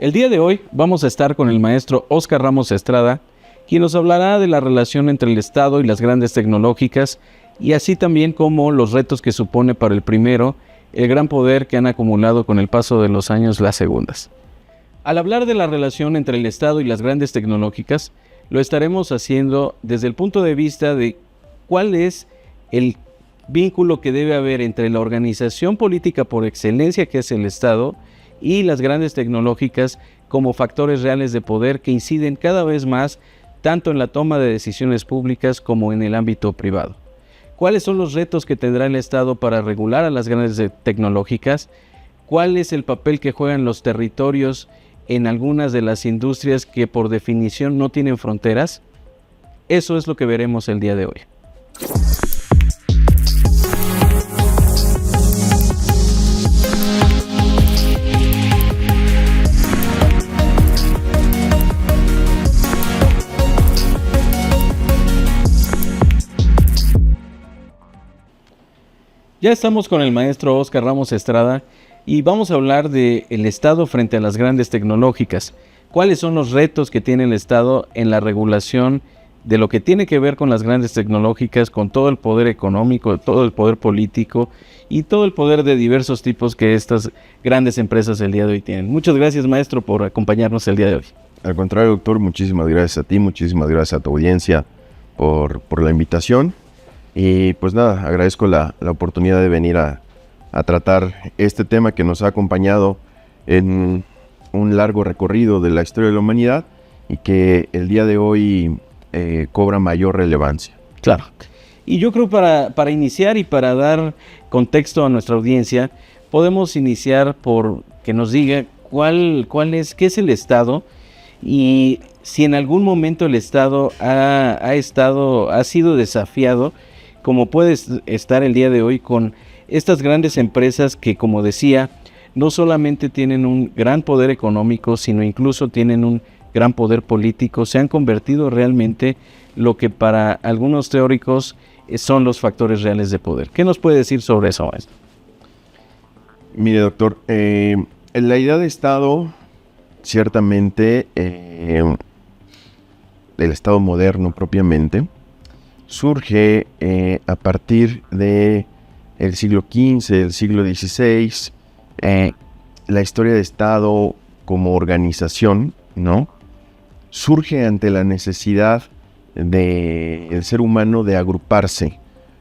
El día de hoy vamos a estar con el maestro Óscar Ramos Estrada, quien nos hablará de la relación entre el Estado y las grandes tecnológicas, y así también como los retos que supone para el primero el gran poder que han acumulado con el paso de los años las segundas. Al hablar de la relación entre el Estado y las grandes tecnológicas, lo estaremos haciendo desde el punto de vista de cuál es el vínculo que debe haber entre la organización política por excelencia que es el Estado y las grandes tecnológicas como factores reales de poder que inciden cada vez más tanto en la toma de decisiones públicas como en el ámbito privado. ¿Cuáles son los retos que tendrá el Estado para regular a las grandes tecnológicas? ¿Cuál es el papel que juegan los territorios en algunas de las industrias que por definición no tienen fronteras? Eso es lo que veremos el día de hoy. Ya estamos con el maestro Óscar Ramos Estrada y vamos a hablar del Estado frente a las grandes tecnológicas. ¿Cuáles son los retos que tiene el Estado en la regulación de lo que tiene que ver con las grandes tecnológicas, con todo el poder económico, todo el poder político y todo el poder de diversos tipos que estas grandes empresas el día de hoy tienen? Muchas gracias, maestro, por acompañarnos el día de hoy. Al contrario, doctor, muchísimas gracias a ti, muchísimas gracias a tu audiencia por la invitación. Y pues nada, agradezco la oportunidad de venir a tratar este tema que nos ha acompañado en un largo recorrido de la historia de la humanidad y que el día de hoy cobra mayor relevancia. Claro. Y yo creo para iniciar y para dar contexto a nuestra audiencia, podemos iniciar por que nos diga qué es el Estado y si en algún momento el Estado ha sido desafiado, como puede estar el día de hoy con estas grandes empresas que, como decía, no solamente tienen un gran poder económico, sino incluso tienen un gran poder político, se han convertido realmente lo que para algunos teóricos son los factores reales de poder. ¿Qué nos puede decir sobre eso, maestro? Mire, doctor, la idea de Estado, ciertamente, del Estado moderno propiamente, surge a partir del siglo XV, el siglo XVI, la historia de Estado como organización, ¿no? Surge ante la necesidad del ser humano de agruparse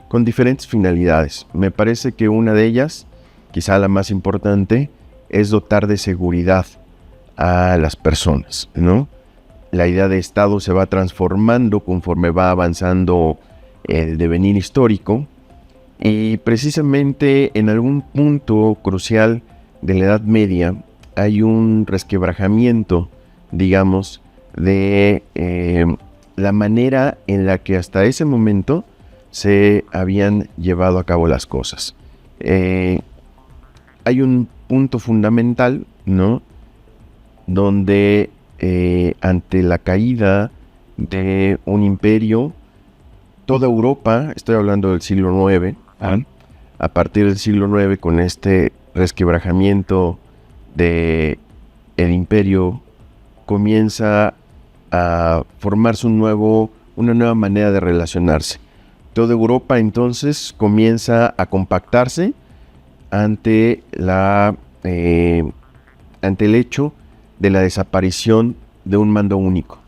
con diferentes finalidades. Me parece que una de ellas, quizá la más importante, es dotar de seguridad a las personas, ¿no? La idea de Estado se va transformando conforme va avanzando el devenir histórico y precisamente en algún punto crucial de la Edad Media hay un resquebrajamiento, digamos, de la manera en la que hasta ese momento se habían llevado a cabo las cosas. Hay un punto fundamental, ¿no? Donde ante la caída de un imperio, toda Europa, estoy hablando del siglo IX, a partir del siglo IX, con este resquebrajamiento del imperio, comienza a formarse una nueva manera de relacionarse. Toda Europa entonces comienza a compactarse ante el hecho de la desaparición de un mando único.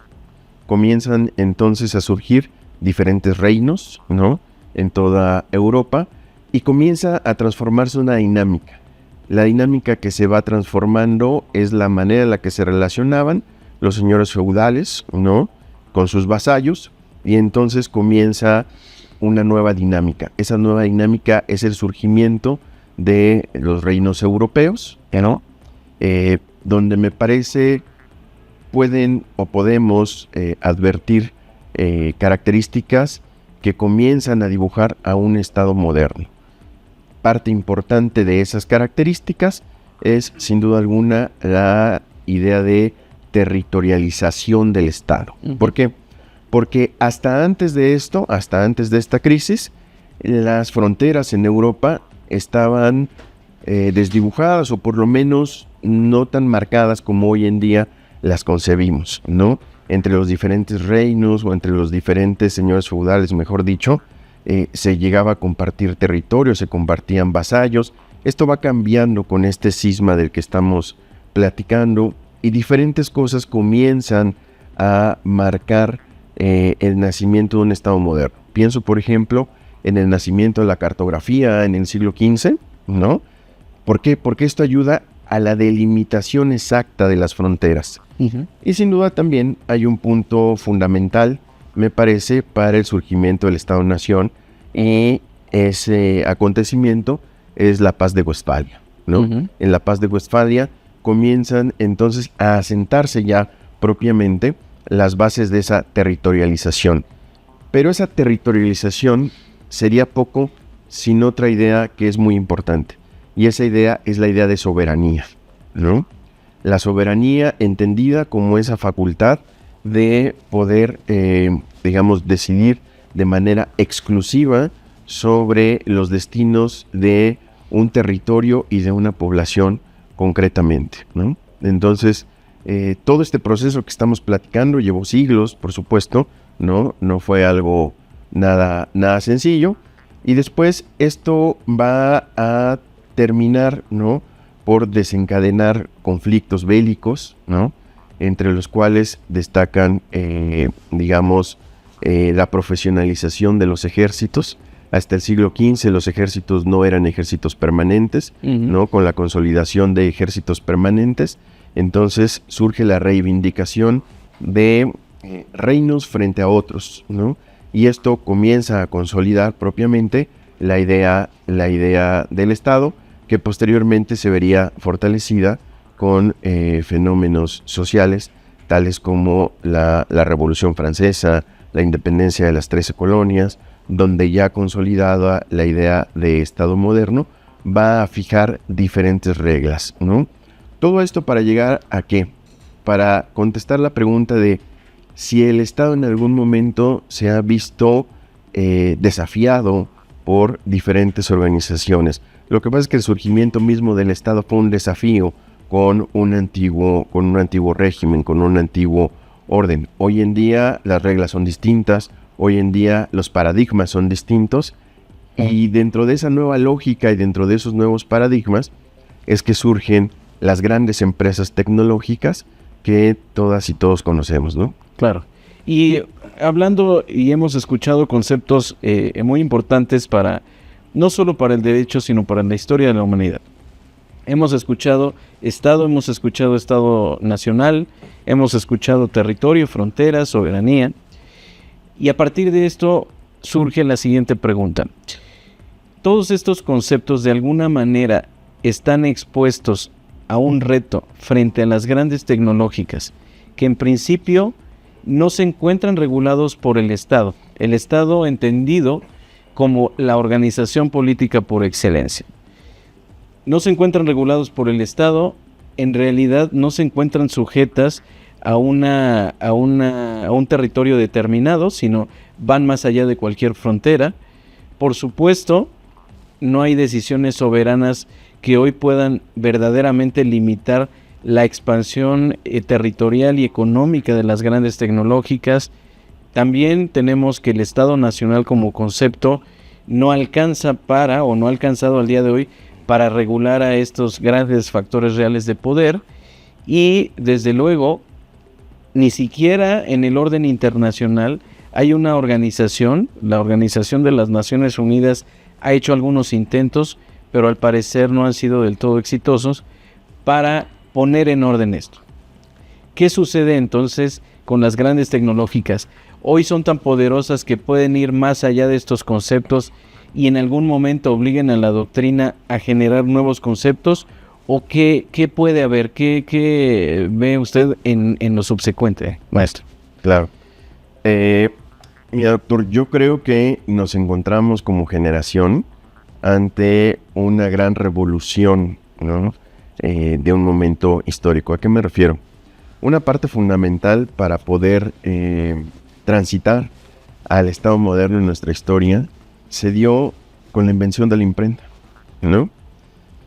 Comienzan entonces a surgir diferentes reinos, ¿no?, en toda Europa y comienza a transformarse una dinámica. La dinámica que se va transformando es la manera en la que se relacionaban los señores feudales, ¿no?, con sus vasallos, y entonces comienza una nueva dinámica. Esa nueva dinámica es el surgimiento de los reinos europeos, ¿no?, donde me parece podemos advertir características que comienzan a dibujar a un Estado moderno. Parte importante de esas características es, sin duda alguna, la idea de territorialización del Estado. ¿Por qué? Porque hasta antes de esta crisis, las fronteras en Europa estaban desdibujadas o por lo menos no tan marcadas como hoy en día las concebimos, ¿no? Entre los diferentes reinos o entre los diferentes señores feudales, mejor dicho, se llegaba a compartir territorio, se compartían vasallos. Esto va cambiando con este cisma del que estamos platicando y diferentes cosas comienzan a marcar el nacimiento de un Estado moderno. Pienso, por ejemplo, en el nacimiento de la cartografía en el siglo XV, ¿no? ¿Por qué? Porque esto ayuda a la delimitación exacta de las fronteras. Uh-huh. Y sin duda también hay un punto fundamental, me parece, para el surgimiento del Estado-Nación, y ese acontecimiento es la Paz de Westfalia, ¿no? Uh-huh. En la Paz de Westfalia comienzan entonces a asentarse ya propiamente las bases de esa territorialización. Pero esa territorialización sería poco sin otra idea que es muy importante. Y esa idea es la idea de soberanía, ¿no? La soberanía entendida como esa facultad de poder, decidir de manera exclusiva sobre los destinos de un territorio y de una población concretamente, ¿no? Entonces, todo este proceso que estamos platicando llevó siglos, por supuesto, ¿no? No fue algo nada sencillo. Y después esto va a terminar, ¿no?, por desencadenar conflictos bélicos, ¿no?, entre los cuales destacan, la profesionalización de los ejércitos. Hasta el siglo XV los ejércitos no eran ejércitos permanentes, uh-huh, ¿no? Con la consolidación de ejércitos permanentes, entonces surge la reivindicación de reinos frente a otros, ¿no? Y esto comienza a consolidar propiamente la idea del Estado, que posteriormente se vería fortalecida con fenómenos sociales, tales como la Revolución Francesa, la independencia de las 13 colonias, donde ya consolidada la idea de Estado moderno, va a fijar diferentes reglas, ¿no? Todo esto para llegar ¿a qué? Para contestar la pregunta de si el Estado en algún momento se ha visto desafiado por diferentes organizaciones. Lo que pasa es que el surgimiento mismo del Estado fue un desafío con un antiguo régimen, con un antiguo orden. Hoy en día las reglas son distintas, hoy en día los paradigmas son distintos, y dentro de esa nueva lógica y dentro de esos nuevos paradigmas es que surgen las grandes empresas tecnológicas que todas y todos conocemos, ¿no? Claro. Y hablando, y hemos escuchado conceptos muy importantes no solo para el derecho, sino para la historia de la humanidad. Hemos escuchado Estado nacional, hemos escuchado territorio, fronteras, soberanía. Y a partir de esto surge la siguiente pregunta. ¿Todos estos conceptos de alguna manera están expuestos a un reto frente a las grandes tecnológicas que en principio no se encuentran regulados por el Estado? El Estado entendido como la organización política por excelencia. No se encuentran regulados por el Estado, en realidad no se encuentran sujetas a un territorio determinado, sino van más allá de cualquier frontera. Por supuesto, no hay decisiones soberanas que hoy puedan verdaderamente limitar la expansión territorial y económica de las grandes tecnológicas. También tenemos que el Estado Nacional como concepto no ha alcanzado al día de hoy para regular a estos grandes factores reales de poder, y desde luego ni siquiera en el orden internacional hay una organización. La Organización de las Naciones Unidas ha hecho algunos intentos, pero al parecer no han sido del todo exitosos para poner en orden esto. ¿Qué sucede entonces con las grandes tecnológicas? Hoy son tan poderosas que pueden ir más allá de estos conceptos y en algún momento obliguen a la doctrina a generar nuevos conceptos, ¿o qué puede haber? ¿Qué ve usted en lo subsecuente, maestro? Claro. Mira, doctor, yo creo que nos encontramos como generación ante una gran revolución, ¿no?, de un momento histórico. ¿A qué me refiero? Una parte fundamental para poder transitar al Estado moderno en nuestra historia se dio con la invención de la imprenta, ¿no?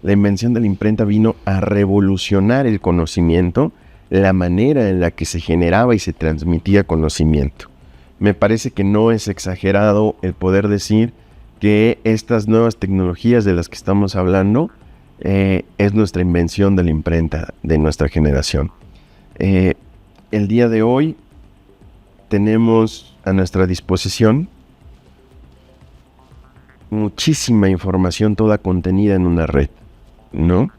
la invención de la imprenta vino a revolucionar el conocimiento, la manera en la que se generaba y se transmitía conocimiento. Me parece que no es exagerado el poder decir que estas nuevas tecnologías de las que estamos hablando es nuestra invención de la imprenta de nuestra generación. El día de hoy tenemos a nuestra disposición muchísima información, toda contenida en una red, ¿no?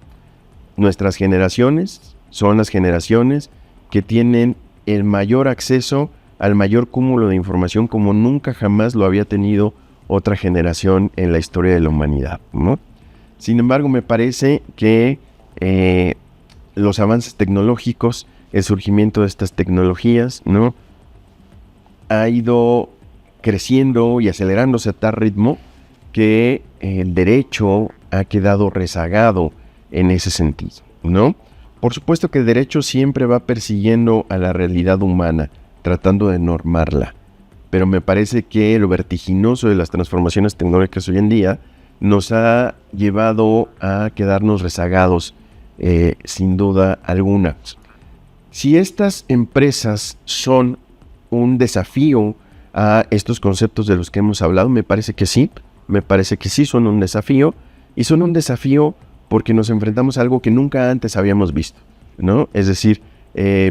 Nuestras generaciones son las generaciones que tienen el mayor acceso al mayor cúmulo de información como nunca jamás lo había tenido otra generación en la historia de la humanidad, ¿no? Sin embargo, me parece que los avances tecnológicos, el surgimiento de estas tecnologías, ¿no?, ha ido creciendo y acelerándose a tal ritmo que el derecho ha quedado rezagado en ese sentido, ¿no? Por supuesto que el derecho siempre va persiguiendo a la realidad humana, tratando de normarla, pero me parece que lo vertiginoso de las transformaciones tecnológicas hoy en día nos ha llevado a quedarnos rezagados, sin duda alguna. Si estas empresas son un desafío a estos conceptos de los que hemos hablado, me parece que sí son un desafío, y son un desafío porque nos enfrentamos a algo que nunca antes habíamos visto, ¿no? Es decir,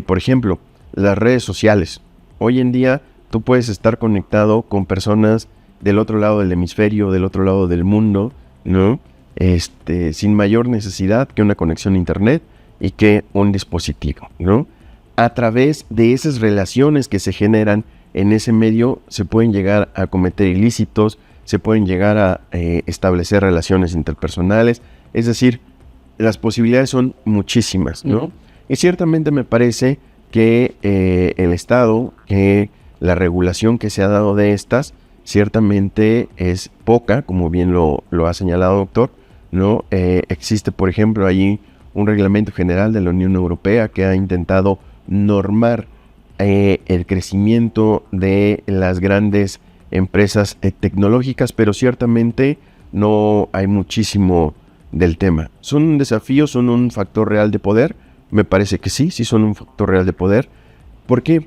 por ejemplo, las redes sociales. Hoy en día tú puedes estar conectado con personas del otro lado del hemisferio, del otro lado del mundo, ¿no? Sin mayor necesidad que una conexión a internet y que un dispositivo, ¿no? A través de esas relaciones que se generan en ese medio se pueden llegar a cometer ilícitos, se pueden llegar a establecer relaciones interpersonales, es decir, las posibilidades son muchísimas, ¿no? Y ciertamente me parece que el Estado, que la regulación que se ha dado de estas, ciertamente es poca, como bien lo ha señalado, doctor, ¿no? Existe, por ejemplo, allí un reglamento general de la Unión Europea que ha intentado normar el crecimiento de las grandes empresas tecnológicas, pero ciertamente no hay muchísimo del tema. ¿Son un desafío? ¿Son un factor real de poder? Me parece que sí son un factor real de poder. ¿Por qué?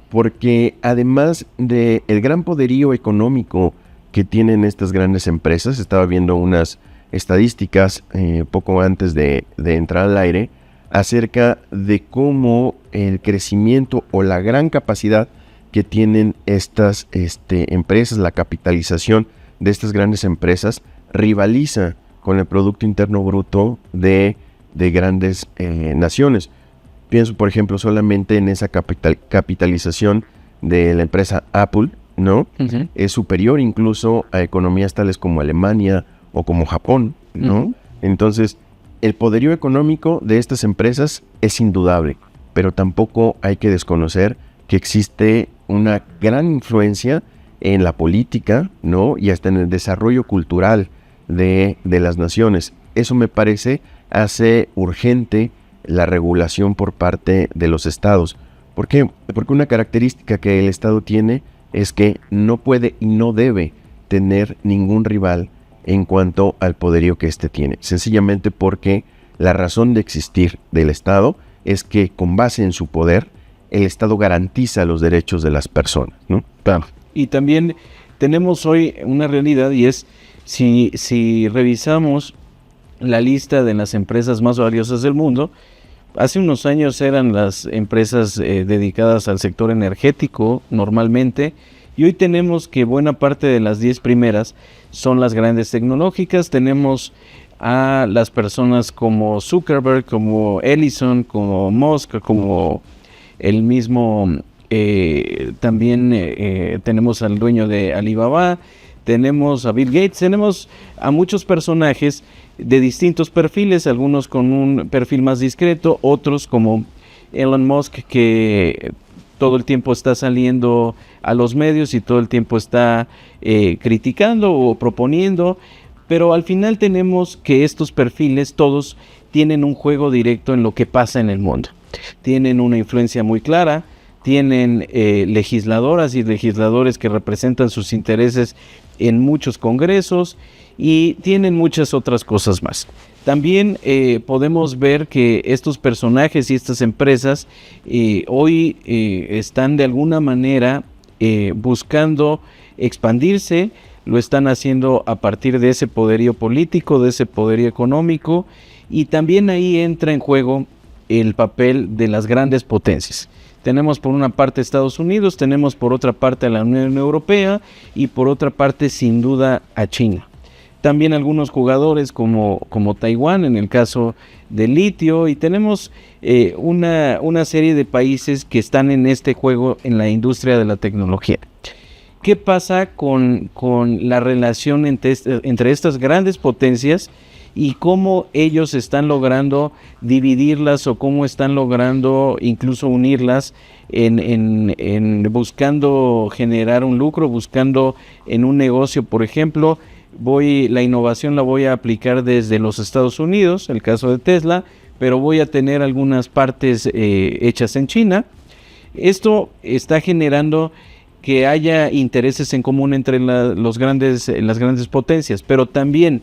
Porque además del gran poderío económico que tienen estas grandes empresas, estaba viendo unas estadísticas poco antes de entrar al aire, acerca de cómo el crecimiento o la gran capacidad que tienen estas empresas, la capitalización de estas grandes empresas, rivaliza con el Producto Interno Bruto de grandes naciones. Pienso, por ejemplo, solamente en esa capitalización de la empresa Apple, ¿no? Uh-huh. Es superior incluso a economías tales como Alemania o como Japón, ¿no? Uh-huh. Entonces, el poderío económico de estas empresas es indudable, pero tampoco hay que desconocer que existe una gran influencia en la política, ¿no? Y hasta en el desarrollo cultural de las naciones. Eso me parece hace urgente la regulación por parte de los estados. ¿Por qué? Porque una característica que el Estado tiene es que no puede y no debe tener ningún rival en cuanto al poderío que éste tiene. Sencillamente porque la razón de existir del Estado es que con base en su poder, el Estado garantiza los derechos de las personas, ¿no? Claro. Y también tenemos hoy una realidad, y es si revisamos la lista de las empresas más valiosas del mundo, hace unos años eran las empresas dedicadas al sector energético normalmente, y hoy tenemos que buena parte de las 10 primeras son las grandes tecnológicas. Tenemos a las personas como Zuckerberg, como Ellison, como Musk, como el mismo, también tenemos al dueño de Alibaba, tenemos a Bill Gates, tenemos a muchos personajes de distintos perfiles, algunos con un perfil más discreto, otros como Elon Musk, que todo el tiempo está saliendo a los medios y todo el tiempo está criticando o proponiendo, pero al final tenemos que estos perfiles todos tienen un juego directo en lo que pasa en el mundo. Tienen una influencia muy clara tienen legisladoras y legisladores que representan sus intereses en muchos congresos y tienen muchas otras cosas más. También podemos ver que estos personajes y estas empresas hoy están de alguna manera buscando expandirse, lo están haciendo a partir de ese poderío político, de ese poderío económico, y también ahí entra en juego el papel de las grandes potencias. Tenemos por una parte Estados Unidos, tenemos por otra parte a la Unión Europea y por otra parte sin duda a China. También algunos jugadores como Taiwán en el caso del litio, y tenemos una serie de países que están en este juego en la industria de la tecnología. ¿Qué pasa con la relación entre estas grandes potencias y cómo ellos están logrando dividirlas o cómo están logrando incluso unirlas en buscando generar un lucro, buscando en un negocio? Por ejemplo, la innovación la voy a aplicar desde los Estados Unidos, el caso de Tesla, pero voy a tener algunas partes hechas en China. Esto está generando que haya intereses en común entre las grandes potencias, pero también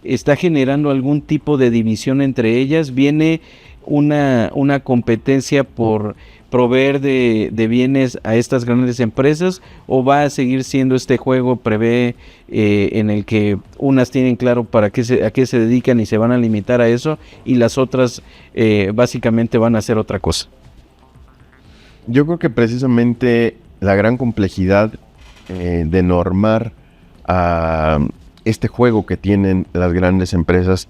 está generando algún tipo de división entre ellas. Viene una competencia por proveer de bienes a estas grandes empresas, o va a seguir siendo este juego prevé en el que unas tienen claro a qué se dedican y se van a limitar a eso, y las otras básicamente van a hacer otra cosa. Yo creo que precisamente la gran complejidad de normar a este juego que tienen las grandes empresas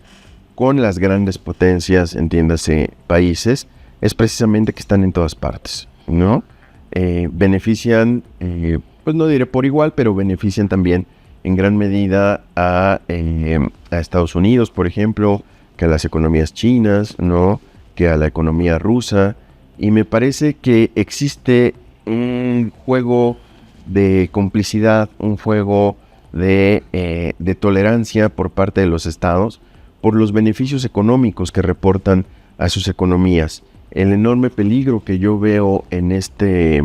con las grandes potencias, entiéndase países, es precisamente que están en todas partes, ¿no? Benefician, pues no diré por igual, pero benefician también en gran medida a Estados Unidos, por ejemplo, que a las economías chinas, ¿no? Que a la economía rusa. Y me parece que existe un juego de complicidad, un juego de tolerancia por parte de los estados por los beneficios económicos que reportan a sus economías. El enorme peligro que yo veo en este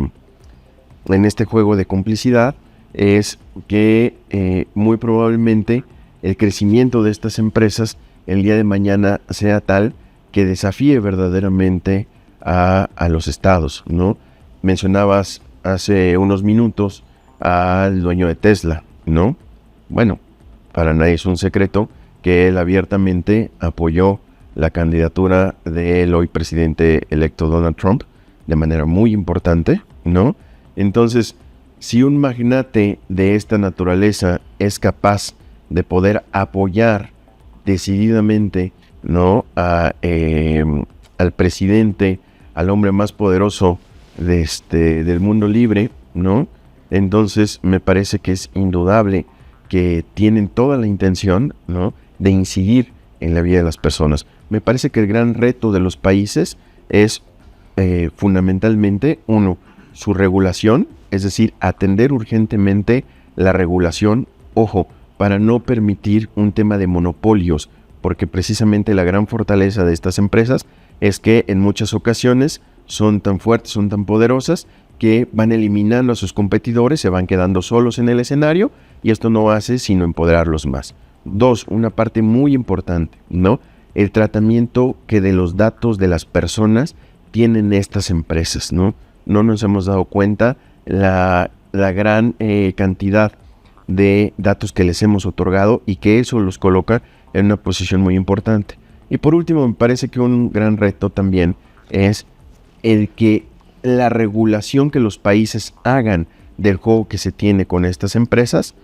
juego de complicidad es que muy probablemente el crecimiento de estas empresas el día de mañana sea tal que desafíe verdaderamente a los estados, ¿no? Mencionabas hace unos minutos al dueño de Tesla, ¿no? Bueno, para nadie es un secreto que él abiertamente apoyó la candidatura del hoy presidente electo Donald Trump de manera muy importante, ¿no? Entonces, si un magnate de esta naturaleza es capaz de poder apoyar decididamente, ¿no? Al presidente, al hombre más poderoso del mundo libre, ¿no? Entonces me parece que es indudable que tienen toda la intención, ¿no? de incidir en la vida de las personas. Me parece que el gran reto de los países es fundamentalmente, uno, su regulación, es decir, atender urgentemente la regulación, ojo, para no permitir un tema de monopolios, porque precisamente la gran fortaleza de estas empresas es que en muchas ocasiones son tan fuertes, son tan poderosas, que van eliminando a sus competidores, se van quedando solos en el escenario, y esto no hace sino empoderarlos más. Dos, una parte muy importante, ¿no? El tratamiento que de los datos de las personas tienen estas empresas, ¿no? No nos hemos dado cuenta la gran cantidad de datos que les hemos otorgado y que eso los coloca en una posición muy importante. Y por último, me parece que un gran reto también es el que la regulación que los países hagan del juego que se tiene con estas empresas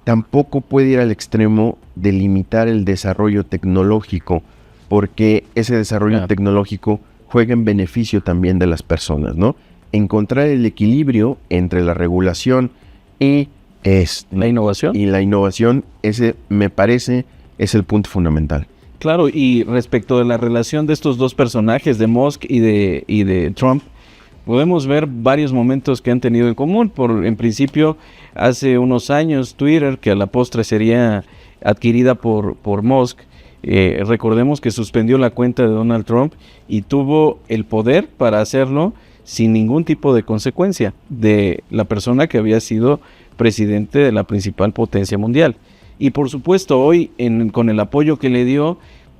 tampoco puede ir al extremo de limitar el desarrollo tecnológico, porque ese desarrollo tecnológico juega en beneficio también de las personas, ¿no? Encontrar el equilibrio entre la regulación y la innovación. Y la innovación, ese me parece es el punto fundamental. Claro, y respecto de la relación de estos dos personajes, de Musk y de Trump, podemos ver varios momentos que han tenido en común. En principio, hace unos años, Twitter, que a la postre sería adquirida por Musk, recordemos que suspendió la cuenta de Donald Trump y tuvo el poder para hacerlo sin ningún tipo de consecuencia de la persona que había sido presidente de la principal potencia mundial. Y por supuesto hoy con el apoyo que le dio,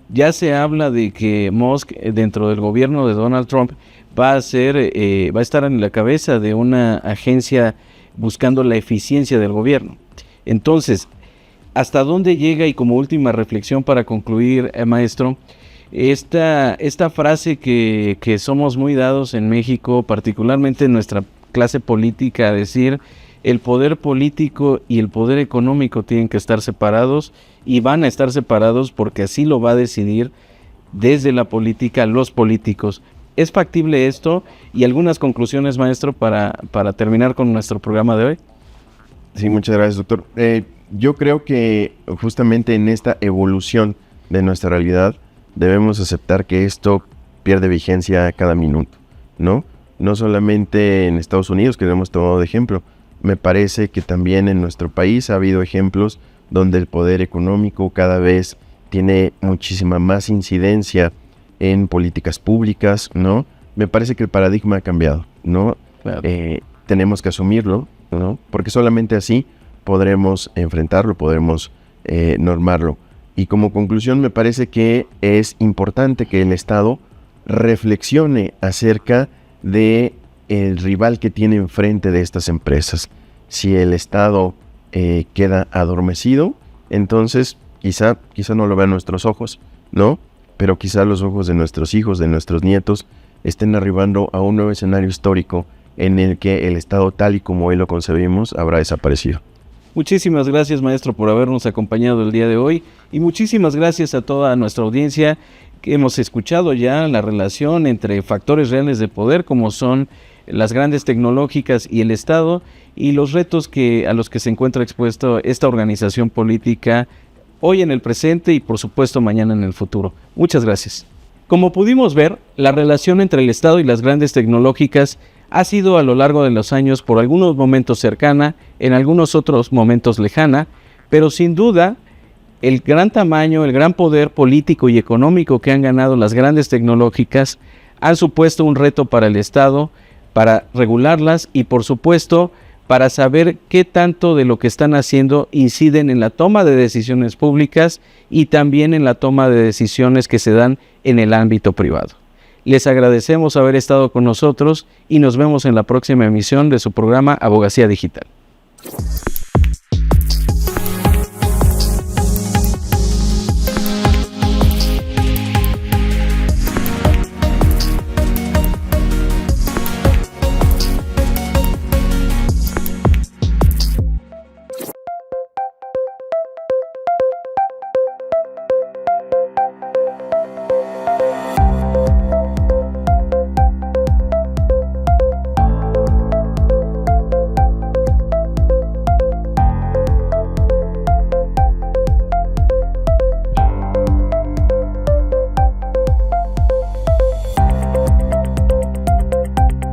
ya se habla de que Musk dentro del gobierno de Donald Trump va a estar en la cabeza de una agencia buscando la eficiencia del gobierno. Entonces, ¿hasta dónde llega? Y como última reflexión para concluir, maestro, esta frase que somos muy dados en México, particularmente en nuestra clase política, a decir el poder político y el poder económico tienen que estar separados, y van a estar separados porque así lo va a decidir desde la política los políticos. ¿Es factible esto? Y algunas conclusiones, maestro, para terminar con nuestro programa de hoy. Sí, muchas gracias, doctor. Yo creo que justamente en esta evolución de nuestra realidad debemos aceptar que esto pierde vigencia cada minuto, ¿no? No solamente en Estados Unidos, que lo hemos tomado de ejemplo. Me parece que también en nuestro país ha habido ejemplos donde el poder económico cada vez tiene muchísima más incidencia en políticas públicas, ¿no? Me parece que el paradigma ha cambiado, ¿no? Claro. Tenemos que asumirlo, ¿no? Porque solamente así podremos enfrentarlo, podremos normarlo. Y como conclusión me parece que es importante que el Estado reflexione acerca de el rival que tiene enfrente de estas empresas. Si el Estado queda adormecido, entonces quizá no lo vean nuestros ojos, ¿no? Pero quizá los ojos de nuestros hijos, de nuestros nietos, estén arribando a un nuevo escenario histórico en el que el Estado tal y como hoy lo concebimos habrá desaparecido. Muchísimas gracias, maestro, por habernos acompañado el día de hoy, y muchísimas gracias a toda nuestra audiencia que hemos escuchado ya la relación entre factores reales de poder como son las grandes tecnológicas y el Estado, y los retos a los que se encuentra expuesto esta organización política hoy en el presente y por supuesto mañana en el futuro. Muchas gracias. Como pudimos ver, la relación entre el Estado y las grandes tecnológicas ha sido a lo largo de los años por algunos momentos cercana, en algunos otros momentos lejana, pero sin duda el gran tamaño, el gran poder político y económico que han ganado las grandes tecnológicas han supuesto un reto para el Estado, para regularlas y por supuesto para saber qué tanto de lo que están haciendo inciden en la toma de decisiones públicas y también en la toma de decisiones que se dan en el ámbito privado. Les agradecemos haber estado con nosotros y nos vemos en la próxima emisión de su programa Abogacía Digital.